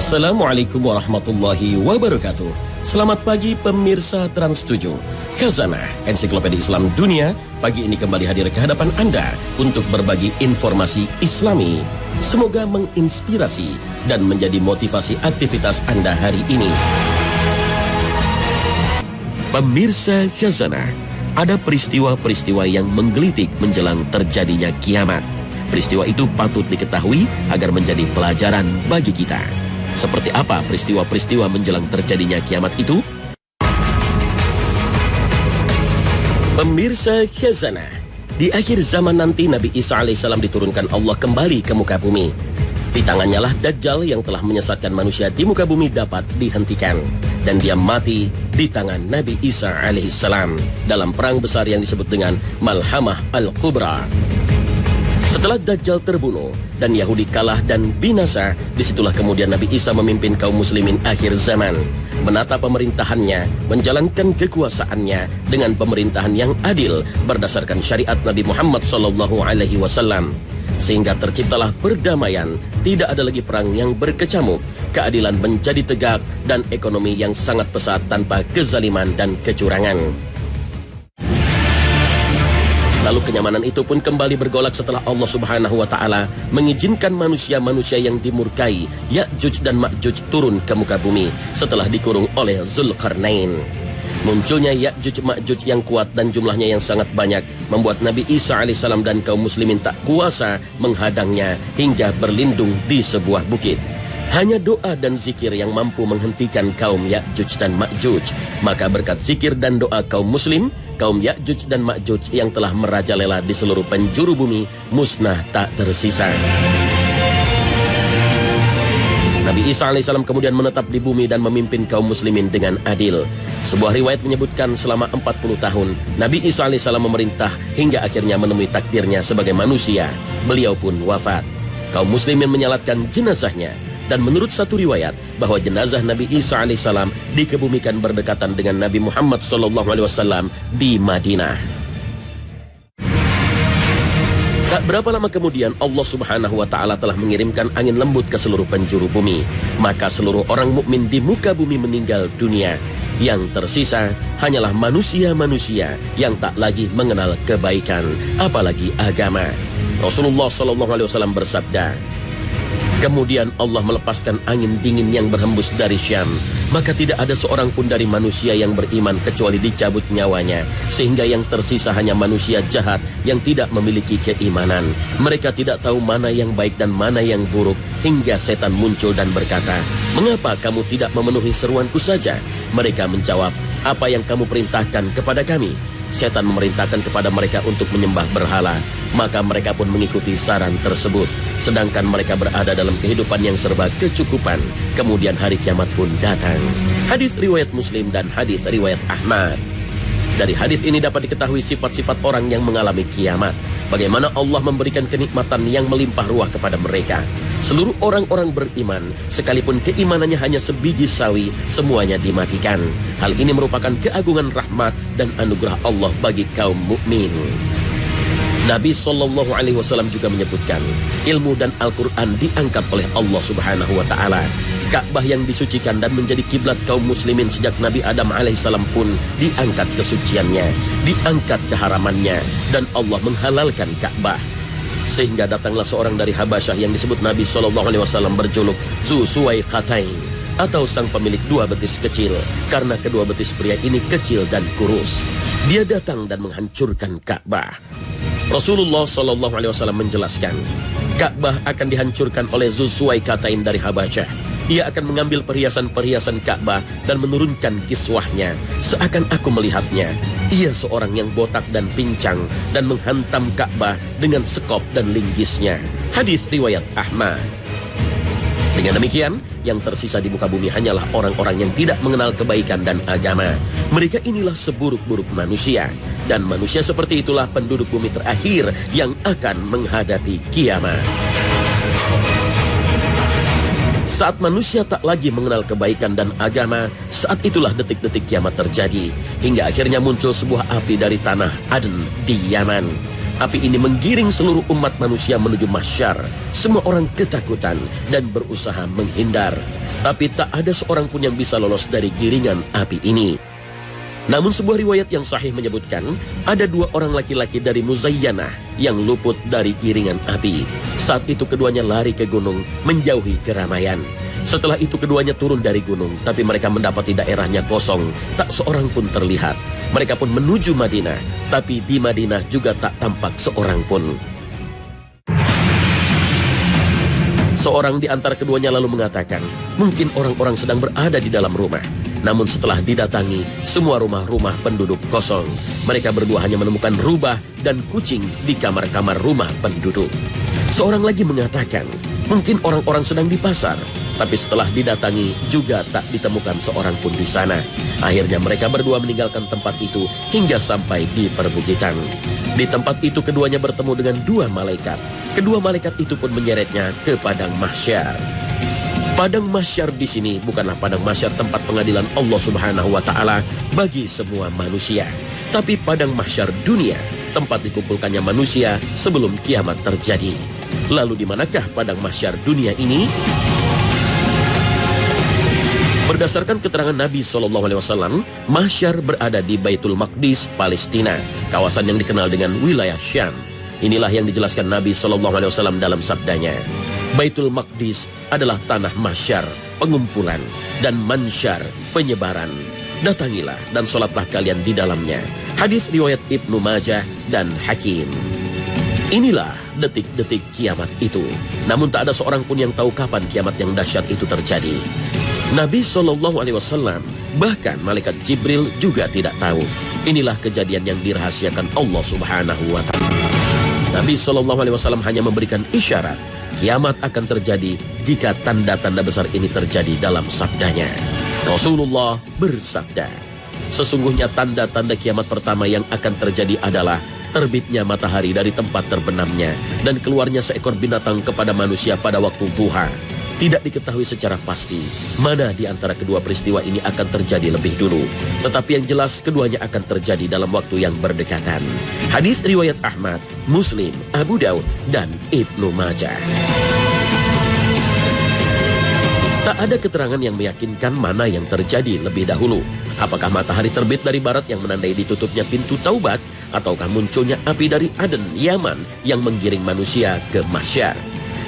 Assalamualaikum warahmatullahi wabarakatuh. Selamat pagi pemirsa Trans7. Khazanah Ensiklopedia Islam Dunia pagi ini kembali hadir ke hadapan Anda untuk berbagi informasi Islami. Semoga menginspirasi dan menjadi motivasi aktivitas Anda hari ini. Pemirsa Khazanah, ada peristiwa-peristiwa yang menggelitik menjelang terjadinya kiamat. Peristiwa itu patut diketahui agar menjadi pelajaran bagi kita. Seperti apa peristiwa-peristiwa menjelang terjadinya kiamat itu? Pemirsa Khazanah, di akhir zaman nanti Nabi Isa alaihissalam diturunkan Allah kembali ke muka bumi. Di tangannya lah Dajjal yang telah menyesatkan manusia di muka bumi dapat dihentikan. Dan dia mati di tangan Nabi Isa alaihissalam dalam perang besar yang disebut dengan Malhamah Al-Kubra. Setelah Dajjal terbunuh dan Yahudi kalah dan binasa, disitulah kemudian Nabi Isa memimpin kaum muslimin akhir zaman, menata pemerintahannya, menjalankan kekuasaannya dengan pemerintahan yang adil berdasarkan syariat Nabi Muhammad SAW, sehingga terciptalah perdamaian, tidak ada lagi perang yang berkecamuk, keadilan menjadi tegak dan ekonomi yang sangat pesat tanpa kezaliman dan kecurangan. Lalu kenyamanan itu pun kembali bergolak setelah Allah Subhanahu wa Ta'ala mengizinkan manusia-manusia yang dimurkai, Ya'juj dan Ma'juj, turun ke muka bumi setelah dikurung oleh Zulkarnain. Munculnya Ya'juj Ma'juj yang kuat dan jumlahnya yang sangat banyak membuat Nabi Isa alaihissalam dan kaum muslimin tak kuasa menghadangnya hingga berlindung di sebuah bukit. Hanya doa dan zikir yang mampu menghentikan kaum Ya'juj dan Ma'juj. Maka berkat zikir dan doa kaum muslim, kaum Ya'juj dan Ma'juj yang telah merajalela di seluruh penjuru bumi musnah tak tersisa. Nabi Isa alaihissalam kemudian menetap di bumi dan memimpin kaum muslimin dengan adil. Sebuah riwayat menyebutkan selama 40 tahun Nabi Isa alaihissalam memerintah hingga akhirnya menemui takdirnya sebagai manusia. Beliau pun wafat. Kaum muslimin menyalatkan jenazahnya. Dan menurut satu riwayat bahwa jenazah Nabi Isa alaihissalam dikebumikan berdekatan dengan Nabi Muhammad SAW di Madinah. Tak berapa lama kemudian Allah Subhanahu wa Ta'ala telah mengirimkan angin lembut ke seluruh penjuru bumi. Maka seluruh orang mukmin di muka bumi meninggal dunia. Yang tersisa hanyalah manusia-manusia yang tak lagi mengenal kebaikan, apalagi agama. Rasulullah SAW bersabda, kemudian Allah melepaskan angin dingin yang berhembus dari Syam. Maka tidak ada seorang pun dari manusia yang beriman kecuali dicabut nyawanya. Sehingga yang tersisa hanya manusia jahat yang tidak memiliki keimanan. Mereka tidak tahu mana yang baik dan mana yang buruk. Hingga setan muncul dan berkata, mengapa kamu tidak memenuhi seruanku saja? Mereka menjawab, apa yang kamu perintahkan kepada kami? Setan memerintahkan kepada mereka untuk menyembah berhala. Maka mereka pun mengikuti saran tersebut. Sedangkan mereka berada dalam kehidupan yang serba kecukupan. Kemudian hari kiamat pun datang. Hadis riwayat Muslim dan hadis riwayat Ahmad. Dari hadis ini dapat diketahui sifat-sifat orang yang mengalami kiamat. Bagaimana Allah memberikan kenikmatan yang melimpah ruah kepada mereka. Seluruh orang-orang beriman, sekalipun keimanannya hanya sebiji sawi, semuanya dimatikan. Hal ini merupakan keagungan rahmat dan anugerah Allah bagi kaum mukmin. Nabi SAW juga menyebutkan, ilmu dan Al-Quran diangkat oleh Allah Subhanahu wa Ta'ala. Ka'bah yang disucikan dan menjadi kiblat kaum muslimin sejak Nabi Adam alaihissalam pun diangkat kesuciannya, diangkat keharamannya, dan Allah menghalalkan Ka'bah. Sehingga datanglah seorang dari Habasyah yang disebut Nabi SAW berjuluk Zu Suwaiqatain, atau sang pemilik dua betis kecil, karena kedua betis pria ini kecil dan kurus. Dia datang dan menghancurkan Ka'bah. Rasulullah SAW menjelaskan, Ka'bah akan dihancurkan oleh Zu Suwaiqatain dari Habasyah. Ia akan mengambil perhiasan-perhiasan Ka'bah dan menurunkan kiswahnya. Seakan aku melihatnya. Ia seorang yang botak dan pincang dan menghantam Ka'bah dengan sekop dan linggisnya. Hadis riwayat Ahmad. Dengan demikian, yang tersisa di muka bumi hanyalah orang-orang yang tidak mengenal kebaikan dan agama. Mereka inilah seburuk-buruk manusia. Dan manusia seperti itulah penduduk bumi terakhir yang akan menghadapi kiamat. Saat manusia tak lagi mengenal kebaikan dan agama, saat itulah detik-detik kiamat terjadi. Hingga akhirnya muncul sebuah api dari tanah Aden di Yaman. Api ini menggiring seluruh umat manusia menuju mahsyar. Semua orang ketakutan dan berusaha menghindar. Tapi tak ada seorang pun yang bisa lolos dari giringan api ini. Namun sebuah riwayat yang sahih menyebutkan ada 2 orang laki-laki dari Muzayyanah yang luput dari giringan api. Saat itu keduanya lari ke gunung menjauhi keramaian. Setelah itu keduanya turun dari gunung, tapi mereka mendapati daerahnya kosong, tak seorang pun terlihat. Mereka pun menuju Madinah, tapi di Madinah juga tak tampak seorang pun. Seorang di antara keduanya lalu mengatakan, mungkin orang-orang sedang berada di dalam rumah. Namun setelah didatangi, semua rumah-rumah penduduk kosong. Mereka berdua hanya menemukan rubah dan kucing di kamar-kamar rumah penduduk. Seorang lagi mengatakan, mungkin orang-orang sedang di pasar. Tapi setelah didatangi juga tak ditemukan seorang pun di sana. Akhirnya mereka berdua meninggalkan tempat itu hingga sampai di perbukitan. Di tempat itu keduanya bertemu dengan 2 malaikat. Kedua malaikat itu pun menyeretnya ke padang mahsyar. Padang mahsyar di sini bukanlah padang mahsyar tempat pengadilan Allah Subhanahu wa taala bagi semua manusia, tapi padang mahsyar dunia, tempat dikumpulkannya manusia sebelum kiamat terjadi. Lalu di manakah padang mahsyar dunia ini? Berdasarkan keterangan Nabi SAW, mahsyar berada di Baitul Maqdis, Palestina, kawasan yang dikenal dengan wilayah Syam. Inilah yang dijelaskan Nabi SAW dalam sabdanya. Baitul Maqdis adalah tanah mahsyar, pengumpulan, dan mansyar, penyebaran. Datangilah dan sholatlah kalian di dalamnya. Hadis riwayat Ibnu Majah dan Hakim. Inilah detik-detik kiamat itu. Namun tak ada seorang pun yang tahu kapan kiamat yang dahsyat itu terjadi. Nabi SAW, bahkan malaikat Jibril juga tidak tahu. Inilah kejadian yang dirahasiakan Allah Subhanahu wa taala. Nabi SAW hanya memberikan isyarat kiamat akan terjadi jika tanda-tanda besar ini terjadi dalam sabdanya. Rasulullah bersabda, sesungguhnya tanda-tanda kiamat pertama yang akan terjadi adalah terbitnya matahari dari tempat terbenamnya dan keluarnya seekor binatang kepada manusia pada waktu duha. Tidak diketahui secara pasti mana di antara kedua peristiwa ini akan terjadi lebih dulu. Tetapi yang jelas keduanya akan terjadi dalam waktu yang berdekatan. Hadis riwayat Ahmad, Muslim, Abu Daud, dan Ibnu Majah. Tak ada keterangan yang meyakinkan mana yang terjadi lebih dahulu. Apakah matahari terbit dari barat yang menandai ditutupnya pintu taubat, ataukah munculnya api dari Aden, Yaman yang menggiring manusia ke mahsyar.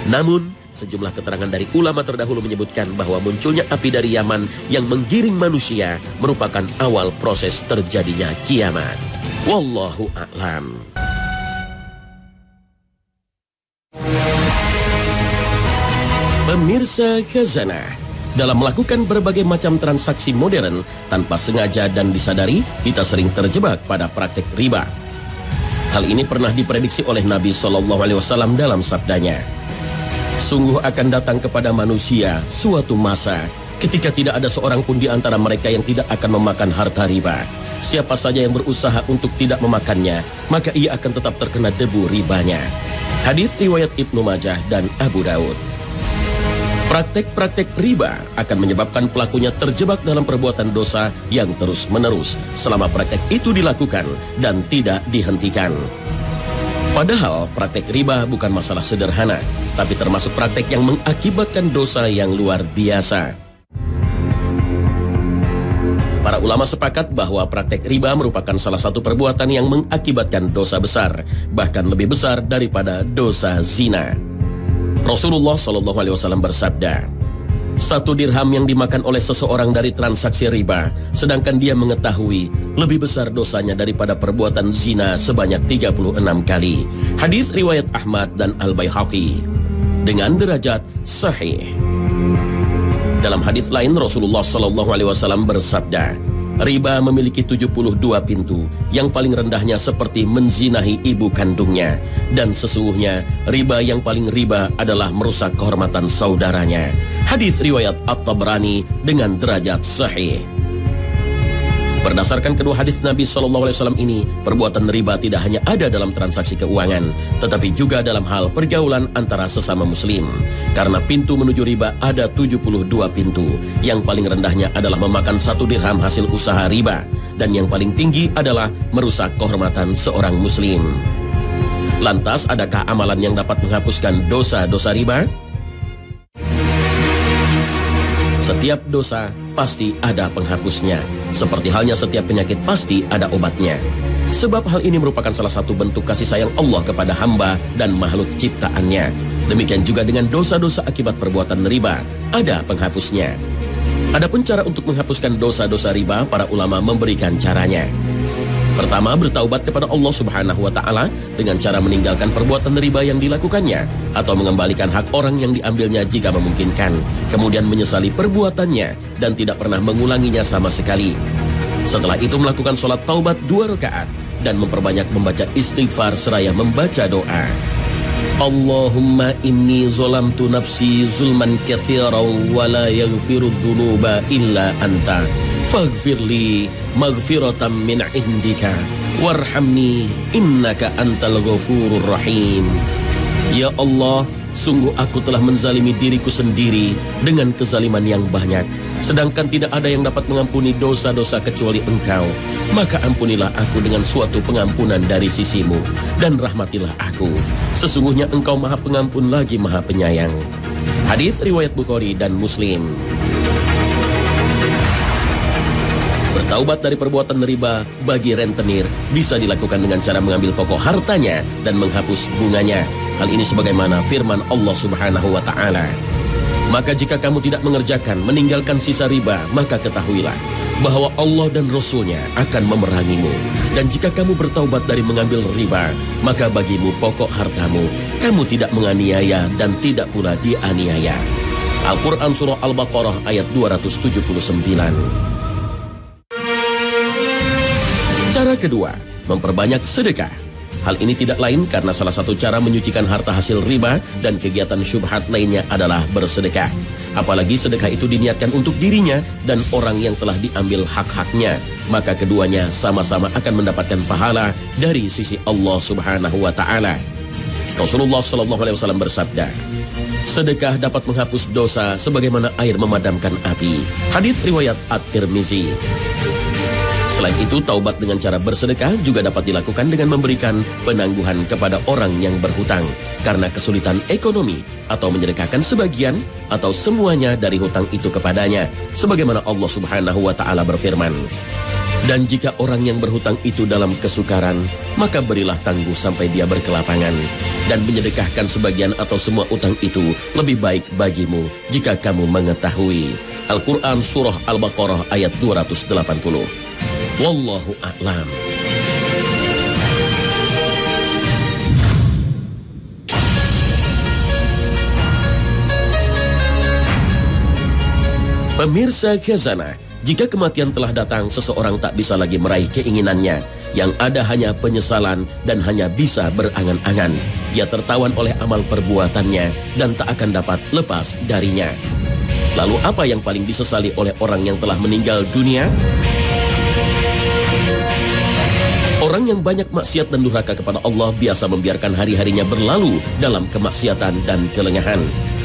Namun, sejumlah keterangan dari ulama terdahulu menyebutkan bahwa munculnya api dari Yaman yang menggiring manusia merupakan awal proses terjadinya kiamat. Wallahu a'lam. Pemirsa Khazanah, dalam melakukan berbagai macam transaksi modern tanpa sengaja dan disadari, kita sering terjebak pada praktik riba. Hal ini pernah diprediksi oleh Nabi SAW dalam sabdanya. Sungguh akan datang kepada manusia suatu masa ketika tidak ada seorang pun di antara mereka yang tidak akan memakan harta riba. Siapa saja yang berusaha untuk tidak memakannya, maka ia akan tetap terkena debu ribanya. Hadis riwayat Ibnu Majah dan Abu Daud. Praktek-praktek riba akan menyebabkan pelakunya terjebak dalam perbuatan dosa yang terus-menerus selama praktek itu dilakukan dan tidak dihentikan. Padahal praktek riba bukan masalah sederhana, tapi termasuk praktek yang mengakibatkan dosa yang luar biasa. Para ulama sepakat bahwa praktek riba merupakan salah satu perbuatan yang mengakibatkan dosa besar, bahkan lebih besar daripada dosa zina. Rasulullah SAW bersabda, 1 dirham yang dimakan oleh seseorang dari transaksi riba, sedangkan dia mengetahui lebih besar dosanya daripada perbuatan zina sebanyak 36 kali. Hadis riwayat Ahmad dan Al-Baihaqi dengan derajat sahih. Dalam hadis lain Rasulullah SAW bersabda, riba memiliki 72 pintu, yang paling rendahnya seperti menzinahi ibu kandungnya, dan sesungguhnya riba yang paling riba adalah merusak kehormatan saudaranya. Hadis riwayat At-Tabrani dengan derajat sahih. Berdasarkan kedua hadis Nabi SAW ini, perbuatan riba tidak hanya ada dalam transaksi keuangan, tetapi juga dalam hal pergaulan antara sesama muslim. Karena pintu menuju riba ada 72 pintu. Yang paling rendahnya adalah memakan 1 dirham hasil usaha riba, dan yang paling tinggi adalah merusak kehormatan seorang muslim. Lantas, adakah amalan yang dapat menghapuskan dosa-dosa riba? Setiap dosa pasti ada penghapusnya. Seperti halnya setiap penyakit pasti ada obatnya. Sebab hal ini merupakan salah satu bentuk kasih sayang Allah kepada hamba dan makhluk ciptaannya. Demikian juga dengan dosa-dosa akibat perbuatan riba, ada penghapusnya. Adapun cara untuk menghapuskan dosa-dosa riba, para ulama memberikan caranya. Pertama, bertaubat kepada Allah Subhanahu wa Ta'ala dengan cara meninggalkan perbuatan riba yang dilakukannya atau mengembalikan hak orang yang diambilnya jika memungkinkan, kemudian menyesali perbuatannya dan tidak pernah mengulanginya sama sekali. Setelah itu melakukan sholat taubat 2 rakaat dan memperbanyak membaca istighfar seraya membaca doa. Allahumma inni zolamtu nafsi zulman katsiran wa la yaghfiru dzunuba illa anta faghfirli maghfiratan min indika warhamni innaka antal ghafurur rahim. Ya Allah, sungguh aku telah menzalimi diriku sendiri dengan kezaliman yang banyak, sedangkan tidak ada yang dapat mengampuni dosa-dosa kecuali Engkau. Maka ampunilah aku dengan suatu pengampunan dari sisimu, dan rahmatilah aku. Sesungguhnya Engkau Maha Pengampun lagi Maha Penyayang. Hadis riwayat Bukhari dan Muslim. Bertaubat dari perbuatan riba bagi rentenir bisa dilakukan dengan cara mengambil pokok hartanya dan menghapus bunganya. Hal ini sebagaimana firman Allah Subhanahu wa Ta'ala. Maka jika kamu tidak mengerjakan, meninggalkan sisa riba, maka ketahuilah bahwa Allah dan Rasul-Nya akan memerangimu. Dan jika kamu bertaubat dari mengambil riba, maka bagimu pokok hartamu. Kamu tidak menganiaya dan tidak pula dianiaya. Al-Quran Surah Al-Baqarah ayat 279. Cara kedua, memperbanyak sedekah. Hal ini tidak lain karena salah satu cara menyucikan harta hasil riba dan kegiatan syubhat lainnya adalah bersedekah. Apalagi sedekah itu diniatkan untuk dirinya dan orang yang telah diambil hak-haknya, maka keduanya sama-sama akan mendapatkan pahala dari sisi Allah Subhanahu wa Ta'ala. Rasulullah SAW bersabda, sedekah dapat menghapus dosa sebagaimana air memadamkan api. Hadis riwayat At-Tirmizi. Selain itu, taubat dengan cara bersedekah juga dapat dilakukan dengan memberikan penangguhan kepada orang yang berhutang karena kesulitan ekonomi, atau menyedekahkan sebagian atau semuanya dari hutang itu kepadanya, sebagaimana Allah Subhanahu wa Ta'ala berfirman, dan jika orang yang berhutang itu dalam kesukaran, maka berilah tangguh sampai dia berkelapangan, dan menyedekahkan sebagian atau semua utang itu lebih baik bagimu jika kamu mengetahui. Al-Quran Surah Al-Baqarah ayat 280. Wallahu a'lam. Pemirsa Khazanah, jika kematian telah datang, seseorang tak bisa lagi meraih keinginannya. Yang ada hanya penyesalan dan hanya bisa berangan-angan. Ia tertawan oleh amal perbuatannya dan tak akan dapat lepas darinya. Lalu apa yang paling disesali oleh orang yang telah meninggal dunia? Orang yang banyak maksiat dan durhaka kepada Allah biasa membiarkan hari-harinya berlalu dalam kemaksiatan dan kelengahan,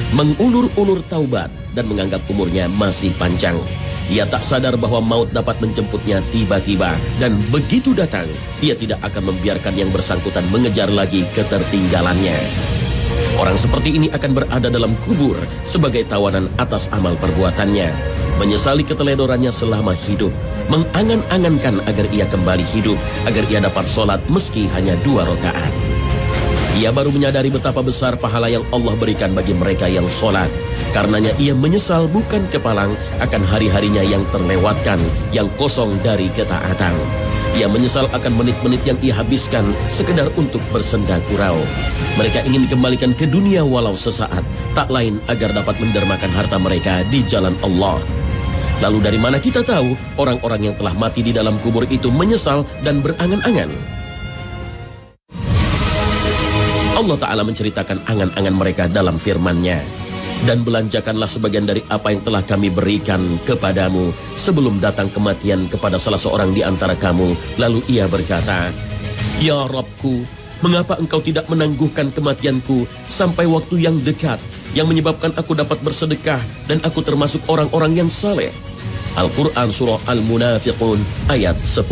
mengulur-ulur taubat dan menganggap umurnya masih panjang. Ia tak sadar bahwa maut dapat menjemputnya tiba-tiba, dan begitu datang, ia tidak akan membiarkan yang bersangkutan mengejar lagi ketertinggalannya. Orang seperti ini akan berada dalam kubur sebagai tawanan atas amal perbuatannya, menyesali keteledorannya selama hidup, mengangan-angankan agar ia kembali hidup, agar ia dapat sholat meski hanya 2 rakaat. Ia baru menyadari betapa besar pahala yang Allah berikan bagi mereka yang sholat. Karenanya ia menyesal bukan kepalang akan hari-harinya yang terlewatkan, yang kosong dari ketaatan. Ia menyesal akan menit-menit yang ia habiskan sekedar untuk bersenda gurau. Mereka ingin dikembalikan ke dunia walau sesaat, tak lain agar dapat mendermakan harta mereka di jalan Allah. Lalu dari mana kita tahu orang-orang yang telah mati di dalam kubur itu menyesal dan berangan-angan? Allah Ta'ala menceritakan angan-angan mereka dalam firman-Nya. Dan belanjakanlah sebagian dari apa yang telah kami berikan kepadamu sebelum datang kematian kepada salah seorang di antara kamu. Lalu ia berkata, Ya Rabbku, mengapa engkau tidak menangguhkan kematianku sampai waktu yang dekat, yang menyebabkan aku dapat bersedekah dan aku termasuk orang-orang yang saleh? Al-Quran Surah Al-Munafiqun ayat 10.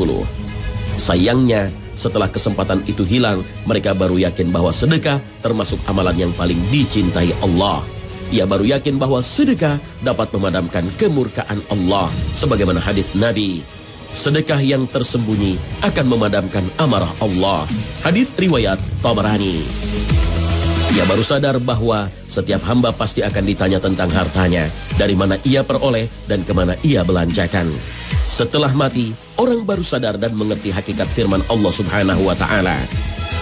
Sayangnya, setelah kesempatan itu hilang, mereka baru yakin bahwa sedekah termasuk amalan yang paling dicintai Allah. Ia baru yakin bahwa sedekah dapat memadamkan kemurkaan Allah. Sebagaimana hadis Nabi, sedekah yang tersembunyi akan memadamkan amarah Allah. Hadis riwayat Tabarani. Ia baru sadar bahwa setiap hamba pasti akan ditanya tentang hartanya, dari mana ia peroleh dan kemana ia belanjakan. Setelah mati, orang baru sadar dan mengerti hakikat firman Allah Subhanahu wa Ta'ala.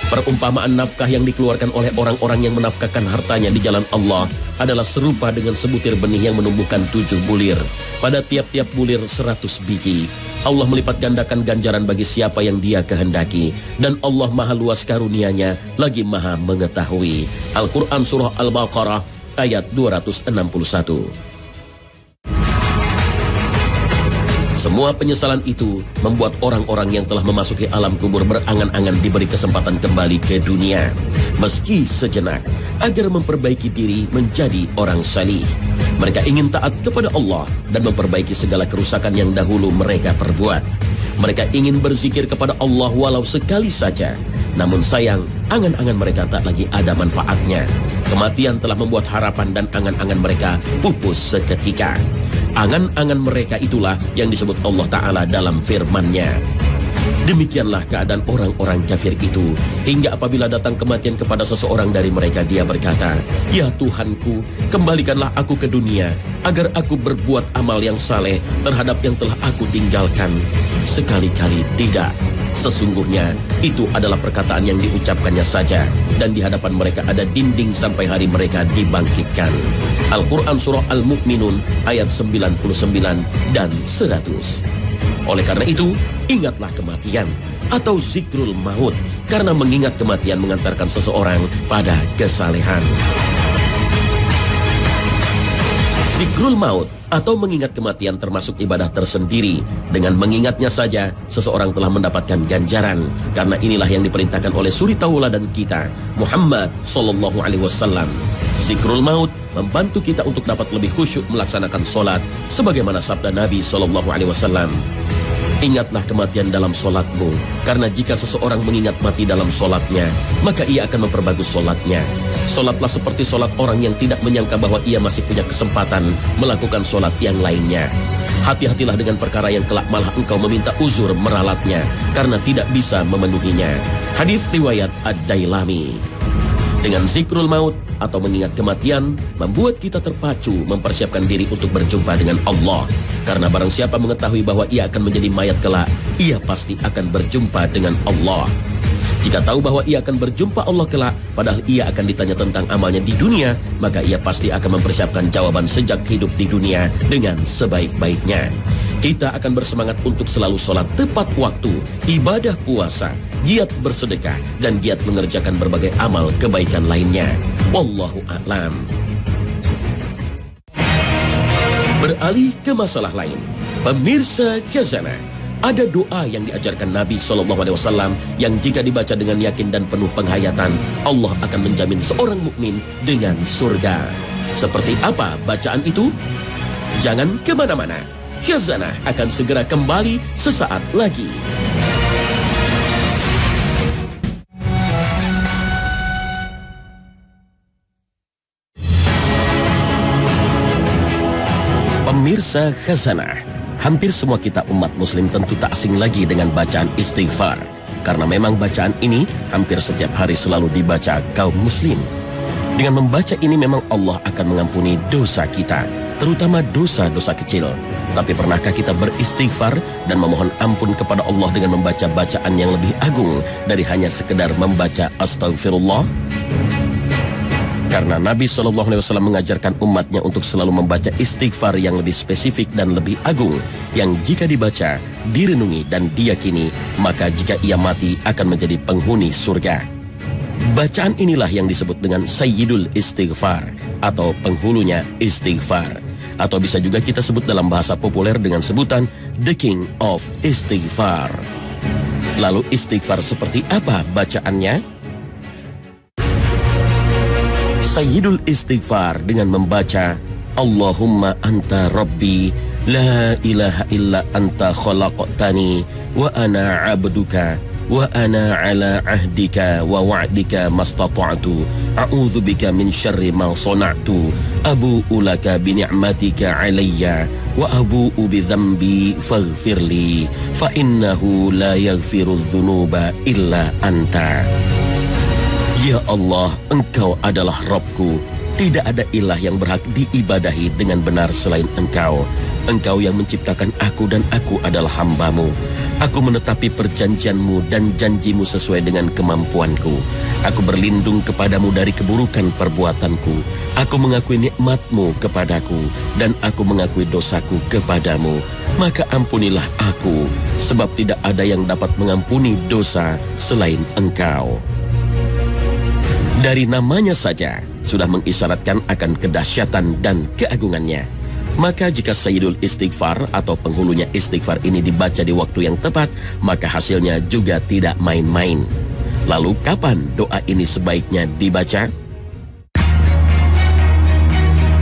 Perumpamaan nafkah yang dikeluarkan oleh orang-orang yang menafkahkan hartanya di jalan Allah adalah serupa dengan sebutir benih yang menumbuhkan 7 bulir. Pada tiap-tiap bulir 100 biji. Allah melipat gandakan ganjaran bagi siapa yang Dia kehendaki, dan Allah maha luas karunia-Nya, lagi maha mengetahui. Al-Quran Surah Al-Baqarah ayat 261. Semua penyesalan itu membuat orang-orang yang telah memasuki alam kubur berangan-angan diberi kesempatan kembali ke dunia, meski sejenak, agar memperbaiki diri menjadi orang salih. Mereka ingin taat kepada Allah dan memperbaiki segala kerusakan yang dahulu mereka perbuat. Mereka ingin berzikir kepada Allah walau sekali saja. Namun sayang, angan-angan mereka tak lagi ada manfaatnya. Kematian telah membuat harapan dan angan-angan mereka pupus seketika. Angan-angan mereka itulah yang disebut Allah Ta'ala dalam firman-Nya. Demikianlah keadaan orang-orang kafir itu, hingga apabila datang kematian kepada seseorang dari mereka, dia berkata, "Ya Tuhanku, kembalikanlah aku ke dunia, agar aku berbuat amal yang saleh terhadap yang telah aku tinggalkan." Sekali-kali tidak. Sesungguhnya itu adalah perkataan yang diucapkannya saja, dan di hadapan mereka ada dinding sampai hari mereka dibangkitkan. Al-Quran Surah Al-Mu'minun ayat 99 dan 100. Oleh karena itu, ingatlah kematian atau zikrul maut, karena mengingat kematian mengantarkan seseorang pada kesalehan. Zikrul maut atau mengingat kematian termasuk ibadah tersendiri. Dengan mengingatnya saja, seseorang telah mendapatkan ganjaran, karena inilah yang diperintahkan oleh suri tauladan kita, Muhammad Sallallahu Alaihi Wasallam. Zikrul maut membantu kita untuk dapat lebih khusyuk melaksanakan solat, sebagaimana sabda Nabi Sallallahu Alaihi Wasallam, "Ingatlah kematian dalam solatmu, karena jika seseorang mengingat mati dalam solatnya, maka ia akan memperbagus solatnya. Solatlah seperti solat orang yang tidak menyangka bahwa ia masih punya kesempatan melakukan solat yang lainnya. Hati-hatilah dengan perkara yang kelak malah engkau meminta uzur meralatnya, karena tidak bisa memenuhinya." Hadis riwayat Ad-Dailami. Dengan zikrul maut atau mengingat kematian, membuat kita terpacu mempersiapkan diri untuk berjumpa dengan Allah. Karena barang siapa mengetahui bahwa ia akan menjadi mayat kelak, ia pasti akan berjumpa dengan Allah. Jika tahu bahwa ia akan berjumpa Allah kelak, padahal ia akan ditanya tentang amalnya di dunia, maka ia pasti akan mempersiapkan jawaban sejak hidup di dunia dengan sebaik-baiknya. Kita akan bersemangat untuk selalu sholat tepat waktu, ibadah puasa, giat bersedekah, dan giat mengerjakan berbagai amal kebaikan lainnya. Wallahu a'lam. Beralih ke masalah lain, pemirsa Khazanah, ada doa yang diajarkan Nabi SAW yang jika dibaca dengan yakin dan penuh penghayatan, Allah akan menjamin seorang mukmin dengan surga. Seperti apa bacaan itu? Jangan kemana-mana. Khazanah akan segera kembali sesaat lagi. Pemirsa Khazanah, hampir semua kita umat muslim tentu tak asing lagi dengan bacaan istighfar. Karena memang bacaan ini hampir setiap hari selalu dibaca kaum muslim. Dengan membaca ini memang Allah akan mengampuni dosa kita, terutama dosa-dosa kecil. Tapi pernahkah kita beristighfar dan memohon ampun kepada Allah dengan membaca bacaan yang lebih agung dari hanya sekedar membaca astagfirullah? Karena Nabi SAW mengajarkan umatnya untuk selalu membaca istighfar yang lebih spesifik dan lebih agung, yang jika dibaca, direnungi dan diyakini, maka jika ia mati akan menjadi penghuni surga. Bacaan inilah yang disebut dengan Sayyidul Istighfar atau penghulunya istighfar. Atau bisa juga kita sebut dalam bahasa populer dengan sebutan The King of Istighfar. Lalu istighfar seperti apa bacaannya? Sayyidul Istighfar dengan membaca Allahumma anta rabbi la ilaha illa anta khalaqtani wa ana abduka wa ana ala ahdika wa wa'dika mastata'tu a'udzu bika min syarri ma sana'tu abu'u laka bi ni'matika 'alayya wa abu'u bi dzambi faghfirli fa innahu la yaghfiru dzunuba illa anta. Ya Allah, Engkau adalah Rabbku. Tidak ada ilah yang berhak diibadahi dengan benar selain Engkau. Engkau yang menciptakan aku dan aku adalah hamba-Mu. Aku menetapi perjanjian-Mu dan janji-Mu sesuai dengan kemampuanku. Aku berlindung kepadamu dari keburukan perbuatanku. Aku mengakui nikmat-Mu kepadaku dan aku mengakui dosaku kepadamu. Maka ampunilah aku, sebab tidak ada yang dapat mengampuni dosa selain Engkau. Dari namanya saja sudah mengisyaratkan akan kedahsyatan dan keagungannya. Maka jika Sayyidul Istighfar atau penghulunya istighfar ini dibaca di waktu yang tepat, maka hasilnya juga tidak main-main. Lalu kapan doa ini sebaiknya dibaca?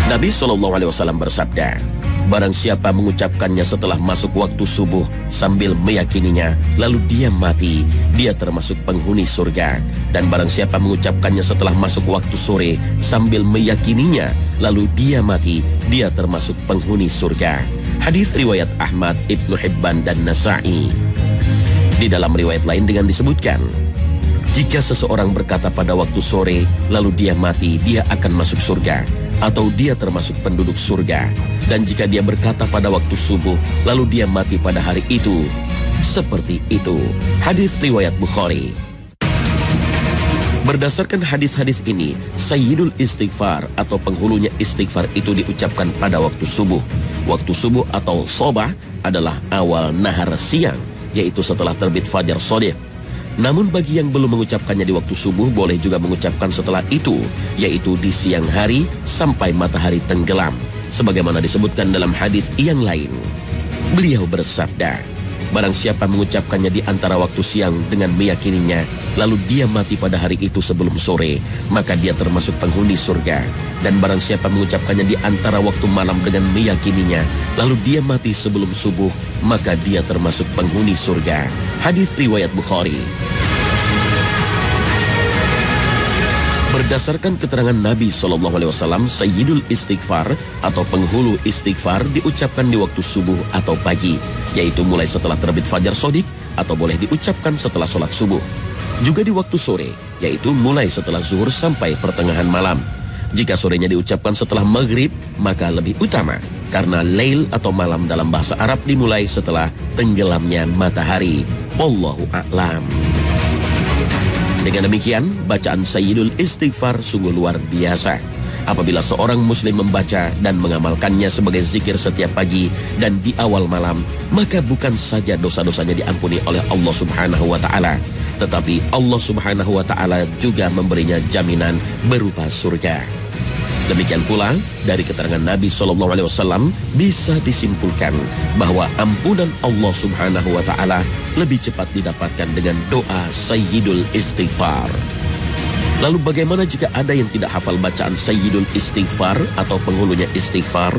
Nabi SAW bersabda, barang siapa mengucapkannya setelah masuk waktu subuh sambil meyakininya, lalu dia mati, dia termasuk penghuni surga. Dan barang siapa mengucapkannya setelah masuk waktu sore sambil meyakininya, lalu dia mati, dia termasuk penghuni surga. Hadis riwayat Ahmad, Ibnu Hibban, dan Nasa'i. Di dalam riwayat lain dengan disebutkan, jika seseorang berkata pada waktu sore, lalu dia mati, dia akan masuk surga, atau dia termasuk penduduk surga. Dan jika dia berkata pada waktu subuh, lalu dia mati pada hari itu, seperti itu. Hadis riwayat Bukhari. Berdasarkan hadis-hadis ini, Sayyidul Istighfar atau penghulunya istighfar itu diucapkan pada waktu subuh. Waktu subuh atau sobah adalah awal nahar siang, yaitu setelah terbit fajar shadiq. Namun bagi yang belum mengucapkannya di waktu subuh, boleh juga mengucapkan setelah itu, yaitu di siang hari sampai matahari tenggelam. Sebagaimana disebutkan dalam hadis yang lain. Beliau bersabda, barang siapa mengucapkannya di antara waktu siang dengan meyakininya, lalu dia mati pada hari itu sebelum sore, maka dia termasuk penghuni surga. Dan barang siapa mengucapkannya di antara waktu malam dengan meyakininya, lalu dia mati sebelum subuh, maka dia termasuk penghuni surga. Hadis riwayat Bukhari. Berdasarkan keterangan Nabi SAW, Sayyidul Istighfar atau penghulu istighfar diucapkan di waktu subuh atau pagi, yaitu mulai setelah terbit fajar shadiq, atau boleh diucapkan setelah sholat subuh. Juga di waktu sore, yaitu mulai setelah zuhur sampai pertengahan malam. Jika sorenya diucapkan setelah maghrib, maka lebih utama, karena lail atau malam dalam bahasa Arab dimulai setelah tenggelamnya matahari. Wallahu a'lam. Dengan demikian, bacaan Sayyidul Istighfar sungguh luar biasa. Apabila seorang muslim membaca dan mengamalkannya sebagai zikir setiap pagi dan di awal malam, maka bukan saja dosa-dosanya diampuni oleh Allah Subhanahu wa Ta'ala, tetapi Allah Subhanahu wa Ta'ala juga memberinya jaminan berupa surga. Demikian pula dari keterangan Nabi SAW bisa disimpulkan bahwa ampunan Allah Subhanahu wa Ta'ala lebih cepat didapatkan dengan doa Sayyidul Istighfar. Lalu bagaimana jika ada yang tidak hafal bacaan Sayyidul Istighfar atau penghulunya istighfar?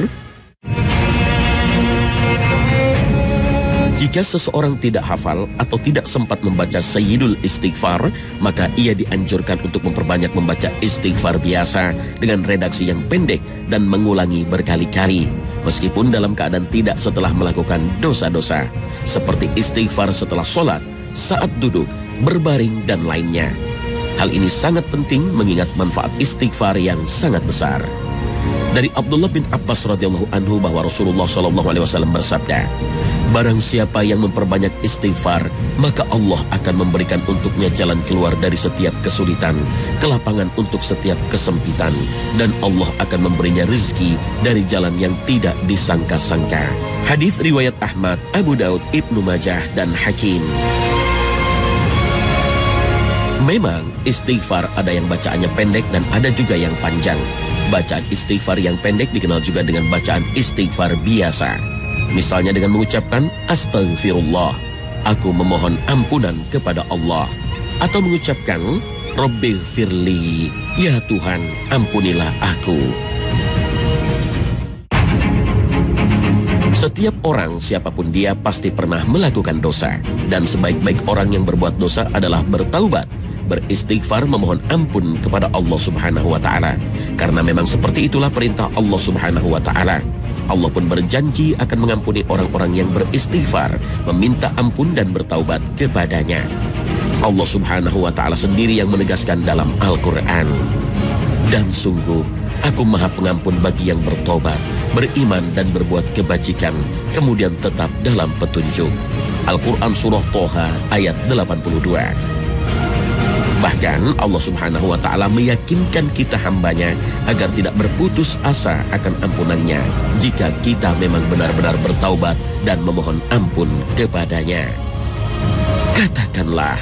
Jika seseorang tidak hafal atau tidak sempat membaca Sayyidul Istighfar, maka ia dianjurkan untuk memperbanyak membaca istighfar biasa dengan redaksi yang pendek dan mengulangi berkali-kali, meskipun dalam keadaan tidak setelah melakukan dosa-dosa, seperti istighfar setelah sholat, saat duduk, berbaring, dan lainnya. Hal ini sangat penting mengingat manfaat istighfar yang sangat besar. Dari Abdullah bin Abbas radhiyallahu anhu bahwa Rasulullah SAW bersabda, barang siapa yang memperbanyak istighfar, maka Allah akan memberikan untuknya jalan keluar dari setiap kesulitan, kelapangan untuk setiap kesempitan, dan Allah akan memberinya rezeki dari jalan yang tidak disangka-sangka. Hadis riwayat Ahmad, Abu Daud, Ibnu Majah, dan Hakim. Memang istighfar ada yang bacaannya pendek dan ada juga yang panjang. Bacaan istighfar yang pendek dikenal juga dengan bacaan istighfar biasa. Misalnya dengan mengucapkan Astaghfirullah, aku memohon ampunan kepada Allah. Atau mengucapkan Rabbighfirli, ya Tuhan ampunilah aku. Setiap orang, siapapun dia, pasti pernah melakukan dosa. Dan sebaik-baik orang yang berbuat dosa adalah bertaubat, beristighfar, memohon ampun kepada Allah Subhanahu wa Ta'ala. Karena memang seperti itulah perintah Allah Subhanahu wa Ta'ala. Allah pun berjanji akan mengampuni orang-orang yang beristighfar, meminta ampun dan bertaubat kepadanya. Allah Subhanahu wa Ta'ala sendiri yang menegaskan dalam Al-Quran, dan sungguh Aku Maha Pengampun bagi yang bertobat, beriman dan berbuat kebajikan, kemudian tetap dalam petunjuk. Al-Quran Surah Toha ayat 82. Bahkan Allah Subhanahu wa Ta'ala meyakinkan kita hambanya agar tidak berputus asa akan ampunannya jika kita memang benar-benar bertaubat dan memohon ampun kepadanya. Katakanlah,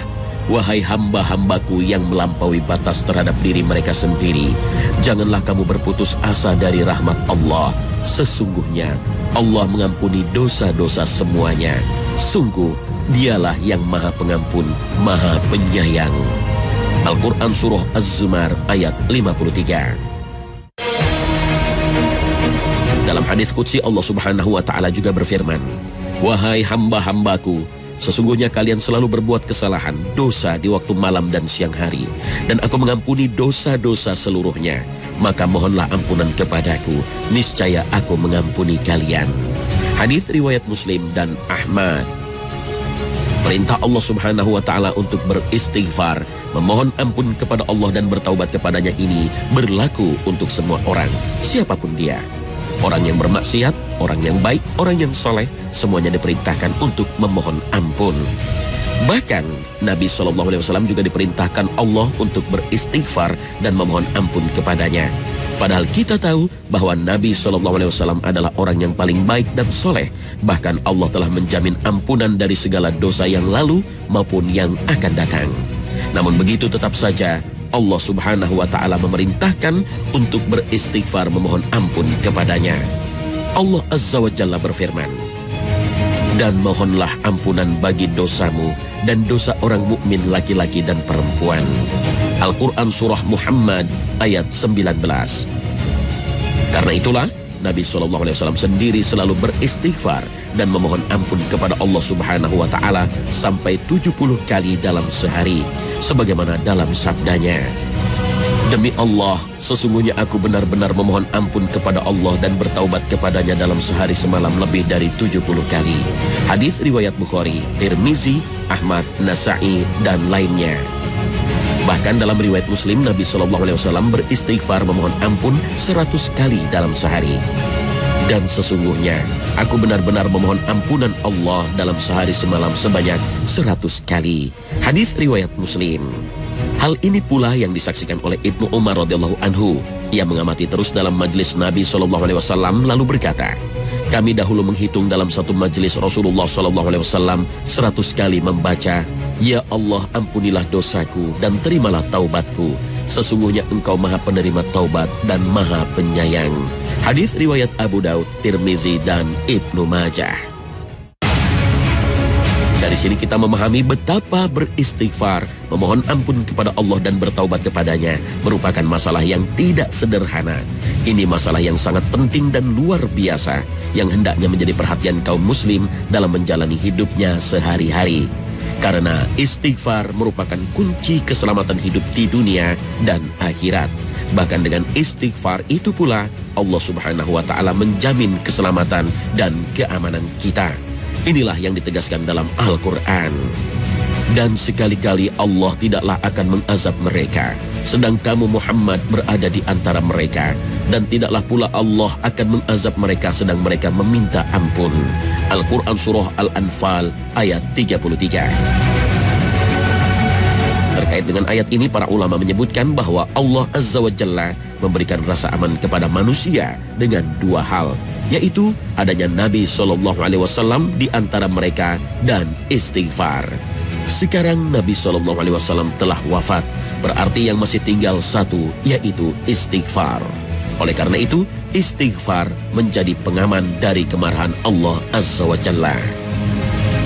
wahai hamba-hambaku yang melampaui batas terhadap diri mereka sendiri, janganlah kamu berputus asa dari rahmat Allah. Sesungguhnya Allah mengampuni dosa-dosa semuanya. Sungguh Dialah yang Maha Pengampun, Maha Penyayang. Al-Quran Surah Az-Zumar ayat 53. Dalam hadis qudsi Allah Subhanahu wa Ta'ala juga berfirman, wahai hamba-hambaku, sesungguhnya kalian selalu berbuat kesalahan, dosa di waktu malam dan siang hari, dan aku mengampuni dosa-dosa seluruhnya. Maka mohonlah ampunan kepadaku, niscaya aku mengampuni kalian. Hadis riwayat Muslim dan Ahmad. Perintah Allah Subhanahu wa Ta'ala untuk beristighfar, memohon ampun kepada Allah dan bertaubat kepadanya ini berlaku untuk semua orang, siapapun dia. Orang yang bermaksiat, orang yang baik, orang yang soleh, semuanya diperintahkan untuk memohon ampun. Bahkan Nabi SAW juga diperintahkan Allah untuk beristighfar dan memohon ampun kepadanya. Padahal kita tahu bahwa Nabi SAW adalah orang yang paling baik dan soleh. Bahkan Allah telah menjamin ampunan dari segala dosa yang lalu maupun yang akan datang. Namun begitu tetap saja Allah Subhanahu wa Ta'ala memerintahkan untuk beristighfar, memohon ampun kepadanya. Allah Azza wa Jalla berfirman, dan mohonlah ampunan bagi dosamu dan dosa orang mukmin laki-laki dan perempuan. Al-Quran Surah Muhammad ayat 19. Karena itulah Nabi SAW sendiri selalu beristighfar dan memohon ampun kepada Allah Subhanahu wa Ta'ala sampai 70 kali dalam sehari, sebagaimana dalam sabdanya, demi Allah, sesungguhnya aku benar-benar memohon ampun kepada Allah dan bertaubat kepadanya dalam sehari semalam lebih dari 70 kali. Hadis riwayat Bukhari, Tirmizi, Ahmad, Nasa'i, dan lainnya. Bahkan dalam riwayat Muslim, Nabi SAW beristighfar memohon ampun 100 kali dalam sehari. Dan sesungguhnya aku benar-benar memohon ampunan Allah dalam sehari semalam sebanyak 100 kali. Hadis riwayat Muslim. Hal ini pula yang disaksikan oleh Ibnu Umar radhiyallahu anhu. Ia mengamati terus dalam majelis Nabi SAW lalu berkata, kami dahulu menghitung dalam satu majelis Rasulullah SAW 100 kali membaca, ya Allah, ampunilah dosaku dan terimalah taubatku. Sesungguhnya Engkau Maha Penerima Taubat dan Maha Penyayang. Hadis riwayat Abu Daud, Tirmizi, dan Ibnu Majah. Dari sini kita memahami betapa beristighfar, memohon ampun kepada Allah dan bertaubat kepadanya merupakan masalah yang tidak sederhana. Ini masalah yang sangat penting dan luar biasa yang hendaknya menjadi perhatian kaum muslim dalam menjalani hidupnya sehari-hari. Karena istighfar merupakan kunci keselamatan hidup di dunia dan akhirat. Bahkan dengan istighfar itu pula Allah Subhanahu wa Ta'ala menjamin keselamatan dan keamanan kita. Inilah yang ditegaskan dalam Al-Quran. Dan sekali-kali Allah tidaklah akan mengazab mereka sedang kamu Muhammad berada di antara mereka, dan tidaklah pula Allah akan mengazab mereka sedang mereka meminta ampun. Al-Quran Surah Al-Anfal ayat 33. Terkait dengan ayat ini, para ulama menyebutkan bahwa Allah Azza wa Jalla memberikan rasa aman kepada manusia dengan dua hal, yaitu adanya Nabi SAW di antara mereka dan istighfar. Sekarang Nabi SAW telah wafat, berarti yang masih tinggal satu, yaitu istighfar. Oleh karena itu, istighfar menjadi pengaman dari kemarahan Allah Azza wa Jalla.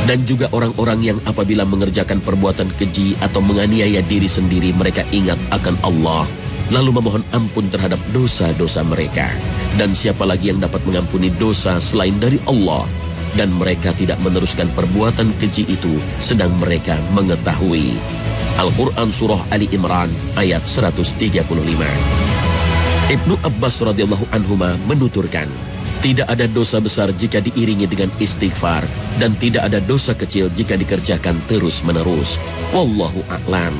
Dan juga orang-orang yang apabila mengerjakan perbuatan keji atau menganiaya diri sendiri, mereka ingat akan Allah, lalu memohon ampun terhadap dosa-dosa mereka. Dan siapa lagi yang dapat mengampuni dosa selain dari Allah? Dan mereka tidak meneruskan perbuatan keji itu sedang mereka mengetahui. Al-Quran Surah Ali Imran ayat 135. Ibnu Abbas radhiyallahu anhuma menuturkan, tidak ada dosa besar jika diiringi dengan istighfar, dan tidak ada dosa kecil jika dikerjakan terus-menerus. Wallahu a'lam.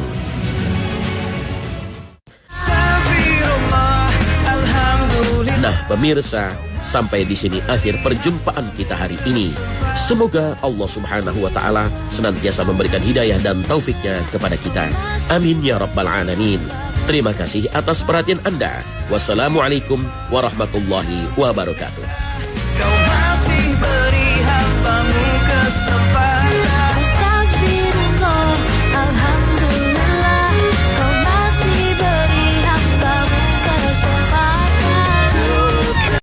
Nah, pemirsa, sampai di sini akhir perjumpaan kita hari ini. Semoga Allah Subhanahu wa Ta'ala senantiasa memberikan hidayah dan taufiknya kepada kita. Amin ya rabbal alamin. Terima kasih atas perhatian Anda. Wassalamualaikum warahmatullahi wabarakatuh.